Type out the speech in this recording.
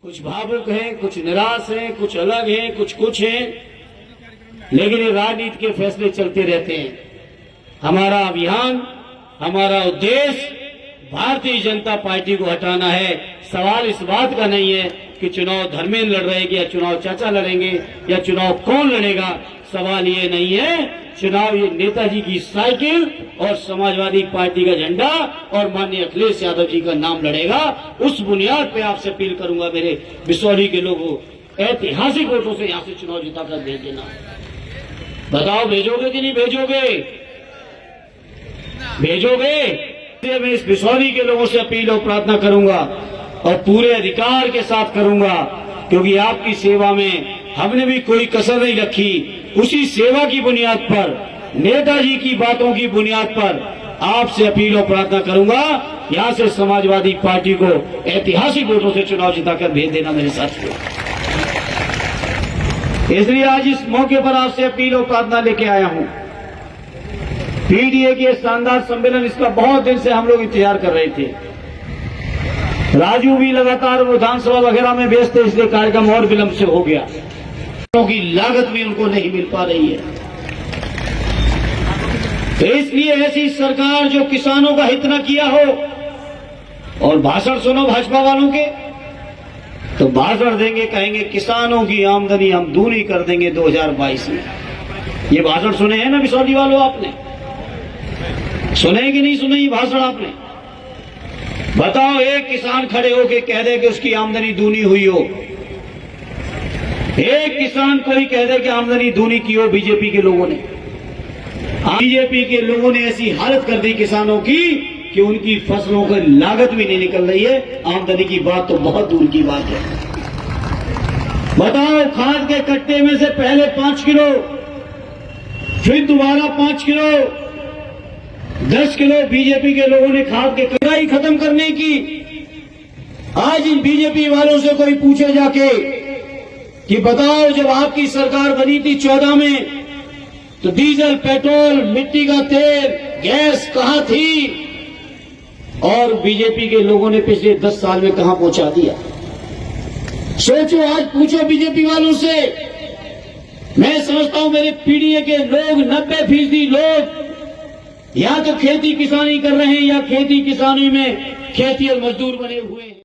कुछ भावुक हैं, कुछ निराश हैं, कुछ अलग हैं, कुछ हैं, लेकिन ये राजनीति के फैसले चलते रहते हैं। हमारा अभियान, हमारा उद्देश्य भारतीय जनता पार्टी को हटाना है। सवाल इस बात का नहीं है कि चुनाव धर्मेंद्र लड़ रहे या चुनाव चाचा लड़ेंगे या चुनाव कौन लड़ेगा। सवाल ये नहीं है, चुनाव ये नेताजी की साइकिल और समाजवादी पार्टी का झंडा और माननीय अखिलेश यादव जी का नाम लड़ेगा। उस बुनियाद पे आपसे अपील करूंगा मेरे बिसौरी के लोगों, ऐतिहासिक वोटों से यहाँ से चुनाव जिताकर भेज देना। बताओ भेजोगे कि नहीं भेजोगे? भेजोगे? मैं इस बिसौरी के लोगों से अपील और प्रार्थना करूंगा और पूरे अधिकार के साथ करूंगा, क्योंकि आपकी सेवा में हमने भी कोई कसर नहीं रखी। उसी सेवा की बुनियाद पर, नेताजी की बातों की बुनियाद पर आपसे अपील और प्रार्थना करूंगा, यहां से समाजवादी पार्टी को ऐतिहासिक वोटों से चुनाव जिताकर भेज देना मेरे साथियों। इसलिए आज इस मौके पर आपसे अपील और प्रार्थना लेके आया हूं। पीडीए के शानदार सम्मेलन, इसका बहुत दिन से हम लोग इंतजार कर रहे थे। राजू भी लगातार विधानसभा वगैरह में व्यस्त थे, इसलिए कार्यक्रम और विलंब से हो गया, क्योंकि लागत भी उनको नहीं मिल पा रही है। तो इसलिए ऐसी सरकार जो किसानों का हित न किया हो और भाषण सुनो भाजपा वालों के, तो भाषण देंगे, कहेंगे किसानों की आमदनी हम दूनी कर देंगे 2022 में। ये भाषण सुने हैं ना बिसौली वालों? आपने सुने कि नहीं सुने ये भाषण आपने? बताओ, एक किसान खड़े होके कह दे कि उसकी आमदनी दूनी हुई हो, एक किसान कोई कह दे कि आमदनी दूनी की हो बीजेपी के लोगों ने। बीजेपी के लोगों ने ऐसी हालत कर दी किसानों की कि उनकी फसलों की लागत भी नहीं निकल रही है, आमदनी की बात तो बहुत दूर की बात है। बताओ, खाद के कट्टे में से पहले 5 किलो, फिर दोबारा 5 किलो, 10 किलो बीजेपी के लोगों ने खाद के कटाई खत्म करने की। आज इन बीजेपी वालों से कोई पूछे जाके कि बताओ, जब आपकी सरकार बनी थी 14 में, तो डीजल, पेट्रोल, मिट्टी का तेल, गैस कहां थी? और बीजेपी के लोगों ने पिछले 10 साल में कहां पहुंचा दिया? सोचो, आज पूछो बीजेपी वालों से। मैं समझता हूं मेरे पीडीए के लोग, 90% लोग या तो खेती किसानी कर रहे हैं या खेती किसानी में खेती और मजदूर बने हुए हैं।